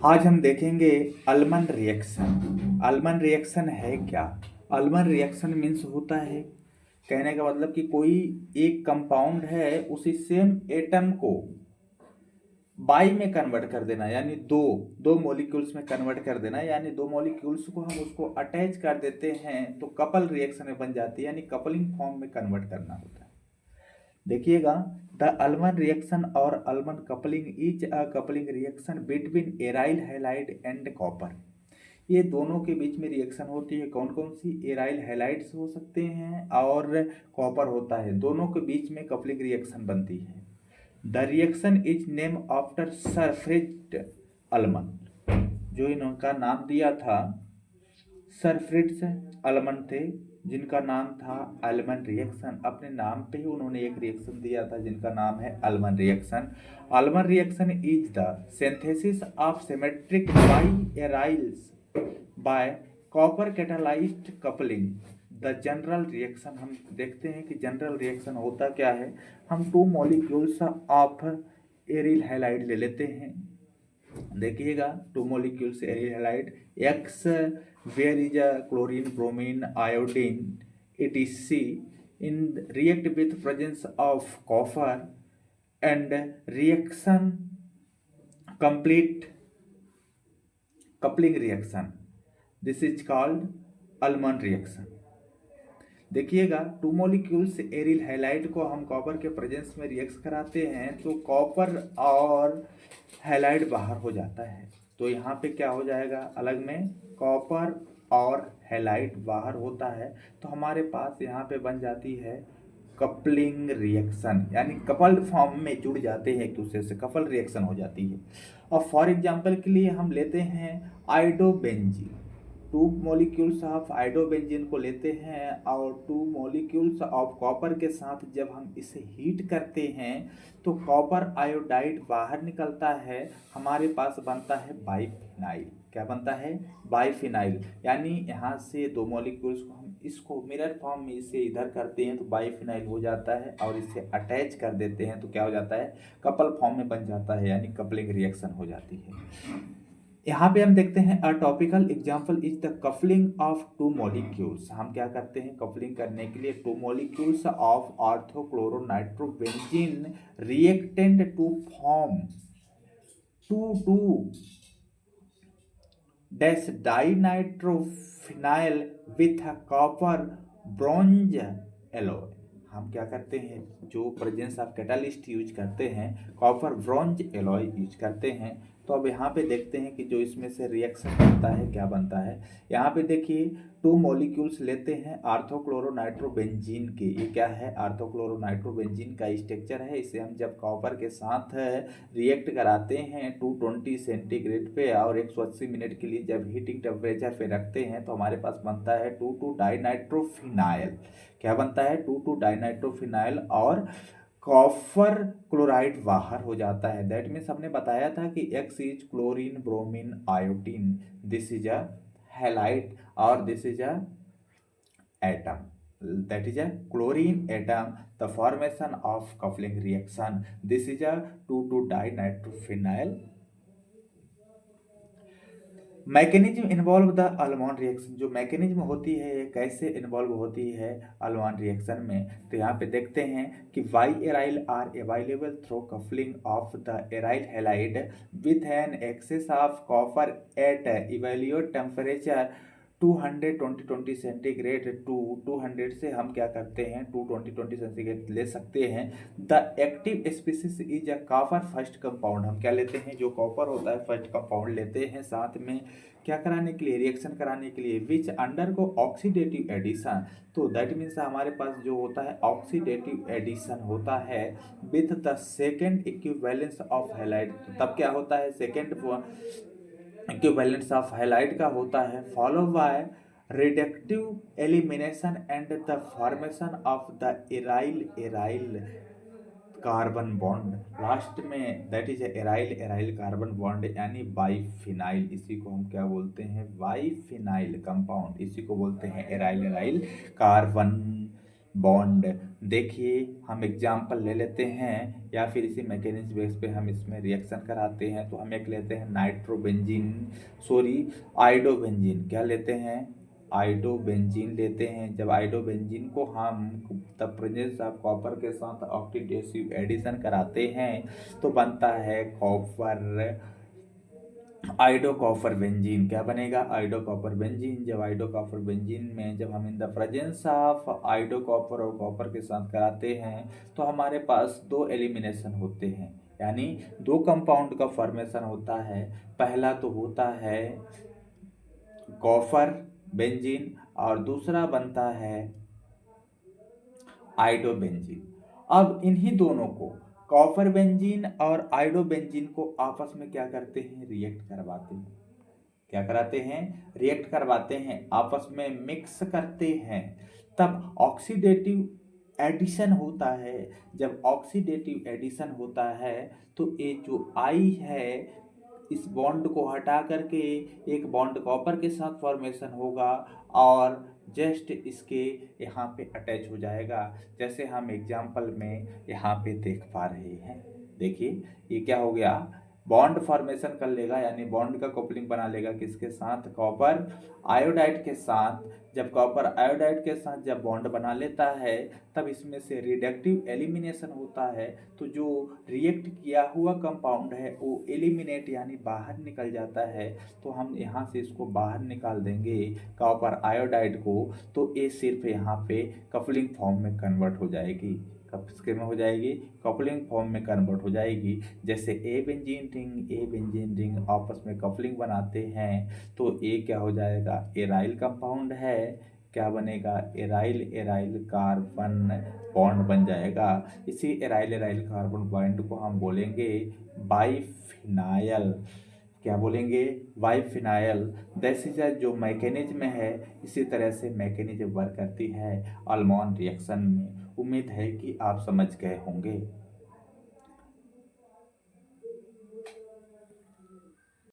आज हम देखेंगे अल्मन रिएक्शन। अल्मन रिएक्शन है क्या? अल्मन रिएक्शन मीन्स होता है, कहने का मतलब कि कोई एक कंपाउंड है उसी सेम एटम को बाई में कन्वर्ट कर देना, यानी दो दो मॉलिक्यूल्स में कन्वर्ट कर देना, यानी दो मॉलिक्यूल्स को हम उसको अटैच कर देते हैं तो कपल रिएक्शन में बन जाती है, यानी कपलिंग फॉर्म में कन्वर्ट करना होता है। देखिएगा, द अल्मन रिएक्शन और Ullmann coupling is a coupling reaction between aryl halide and copper. ये दोनों के बीच में रिएक्शन होती है। कौन कौन सी? एराइल हैलाइड्स हो सकते हैं और कॉपर होता है, दोनों के बीच में कपलिंग रिएक्शन बनती है। The reaction is name after sir Fritz Ullmann. जो इनका नाम दिया था, सर फ्रिट्ज अल्मन थे, जिनका नाम था अल्मन रिएक्शन। अपने नाम पे ही उन्होंने एक रिएक्शन दिया था जिनका नाम है Ullmann reaction. Ullmann reaction is the synthesis of symmetric biaryls by copper catalysed coupling. The general reaction, हम देखते हैं कि जनरल रिएक्शन होता क्या है। हम two molecules of aryl halide ले लेते हैं। देखिएगा, two molecules aryl halide X, where is a chlorine bromine iodine etc in react with presence of copper and reaction complete coupling reaction. This is called Ullmann reaction. देखिएगा, two molecules aryl halide को हम copper के presence में react कराते हैं तो copper और halide बाहर हो जाता है। तो यहाँ पे क्या हो जाएगा, अलग में कॉपर और हैलाइड बाहर होता है, तो हमारे पास यहाँ पे बन जाती है कपलिंग रिएक्शन, यानी कपल्ड फॉर्म में जुड़ जाते हैं एक दूसरे से, कपल रिएक्शन हो जाती है। और फॉर एग्जांपल के लिए हम लेते हैं iodobenzene. To molecules of iodobenzene को लेते हैं और टू मॉलिक्यूल्स ऑफ कॉपर के साथ जब हम इसे हीट करते हैं तो कॉपर आयोडाइड बाहर निकलता है, हमारे पास बनता है बाइफिनाइल। क्या बनता है? बाइफिनाइल। यानी यहाँ से दो मॉलिक्यूल्स को हम इसको मिरर फॉर्म में इसे इधर करते हैं तो बाइफिनाइल हो जाता है, और इसे अटैच कर देते हैं तो क्या हो जाता है? कपल फॉर्म में बन जाता है, यानी कपलिंग रिएक्शन हो जाती है। यहाँ पे हम देखते हैं a topical example is the coupling of two molecules. हम क्या करते हैं कपलिंग करने के लिए? Two molecules of orthochloronitrobenzene reactant to form two two dash dinitrophenyl with copper bronze alloy. हम क्या करते हैं, जो प्रेजेंस ऑफ कैटालिस्ट यूज करते हैं, कॉपर ब्रोंज एलॉय यूज करते हैं। तो अब यहाँ पे देखते हैं कि जो इसमें से रिएक्शन बनता है क्या बनता है। यहाँ पे देखिए, टू मॉलिक्यूल्स लेते हैं आर्थोक्लोरोनाइट्रोबेंजीन के। ये क्या है? आर्थोक्लोरोनाइट्रोबेंजीन का स्ट्रक्चर है। इसे हम जब कॉपर के साथ रिएक्ट कराते हैं 220 सेंटीग्रेड पे और 180 मिनट के लिए जब हीटिंग टेम्परेचर पे रखते हैं तो हमारे पास बनता है 2,2 डाइनाइट्रोफिनाइल। क्या बनता है? 2,2 डाइनाइट्रोफिनाइल और कॉपर क्लोराइड बाहर हो जाता है। दैट मीन्स हमने बताया था कि x is chlorine bromine iodine, this is a halide और this is a atom, that is a chlorine atom. The formation of coupling reaction, this is a 2,2 dinitrophenyl. Mechanism involve the Ullmann reaction. जो mechanism होती है ये कैसे involve होती है अल्मॉन reaction में, तो यहाँ पे देखते हैं कि why aryl are available through coupling of the aryl halide with an excess of copper at evaluate temperature 220 centigrade to 200 से हम क्या करते हैं 220 सेंटीग्रेड ले सकते हैं। The active species is a copper first compound. हम क्या लेते हैं? जो कॉपर होता है फर्स्ट कंपाउंड लेते हैं, साथ में क्या कराने के लिए? रिएक्शन कराने के लिए। विच अंडर को ऑक्सीडेटिव एडिशन। तो दैट मीन्स हमारे पास जो होता है ऑक्सीडेटिव एडिशन होता है with the second equivalence of halide. तब क्या होता है? सेकेंड इक्विवेलेंस ऑफ हैलाइड का होता है, follow by reductive elimination and the formation of the aryl carbon bond last में, that is aryl carbon bond, यानी बाइफिनाइल। इसी को हम क्या बोलते हैं? Biphenyl compound. इसी को बोलते हैं एराइल कार्बन बॉन्ड। देखिए हम एग्जाम्पल ले लेते हैं या फिर इसी मैकेनिज्म बेस पे हम इसमें रिएक्शन कराते हैं। तो हम एक लेते हैं आइडोबेंजीन। क्या लेते हैं? आइडोबेंजीन लेते हैं। जब आइडोबेंजीन को हम द प्रेजेंस ऑफ कॉपर के साथ ऑक्सीडेटिव एडिशन कराते हैं तो बनता है कॉपर आइडो कॉपर बेंजीन। क्या बनेगा? आइडो कॉपर बेंजीन। जब आइडो कॉपर बेंजीन में जब हम in the presence of आइडो copper और कॉपर के साथ कराते हैं तो हमारे पास दो एलिमिनेशन होते हैं, यानी दो कंपाउंड का फॉर्मेशन होता है। पहला तो होता है कॉपर बेंजीन और दूसरा बनता है आइडोबेंजीन। अब इन्हीं दोनों को, कॉपर बेंजीन और आइडोबेंजीन को आपस में क्या करते हैं? रिएक्ट करवाते हैं। क्या कराते हैं? रिएक्ट करवाते हैं, आपस में मिक्स करते हैं। तब ऑक्सीडेटिव एडिशन होता है। जब ऑक्सीडेटिव एडिशन होता है तो ये जो आई है इस बॉन्ड को हटा करके एक बॉन्ड कॉपर के साथ फॉर्मेशन होगा और जस्ट इसके यहाँ पे अटैच हो जाएगा, जैसे हम एग्जाम्पल में यहाँ पे देख पा रहे हैं। देखिए ये क्या हो गया? बॉन्ड फॉर्मेशन कर लेगा, यानी बॉन्ड का कपलिंग बना लेगा किसके साथ? कॉपर आयोडाइड के साथ। जब कॉपर आयोडाइड के साथ जब बॉन्ड बना लेता है तब इसमें से रिडक्टिव एलिमिनेशन होता है। तो जो रिएक्ट किया हुआ कंपाउंड है वो एलिमिनेट यानी बाहर निकल जाता है। तो हम यहाँ से इसको बाहर निकाल देंगे कॉपर आयोडाइड को, तो ये सिर्फ यहाँ पे कपलिंग फॉर्म में कन्वर्ट हो जाएगी। कब किसके में हो जाएगी? कपलिंग फॉर्म में कन्वर्ट हो जाएगी। जैसे ए बेंजीन रिंग आपस में कपलिंग बनाते हैं तो ए क्या हो जाएगा? एराइल कंपाउंड है। क्या बनेगा? एराइल एराइल कार्बन बॉन्ड बन जाएगा। इसी एराइल एराइल कार्बन बॉन्ड को हम बोलेंगे बाइफिनाइल। क्या बोलेंगे? बाइफिनाइल। दैट जो मैकेनिज्म है, इसी तरह से मैकेनिज्म वर्क करती है अल्मोन रिएक्शन में। उम्मीद है कि आप समझ गए होंगे।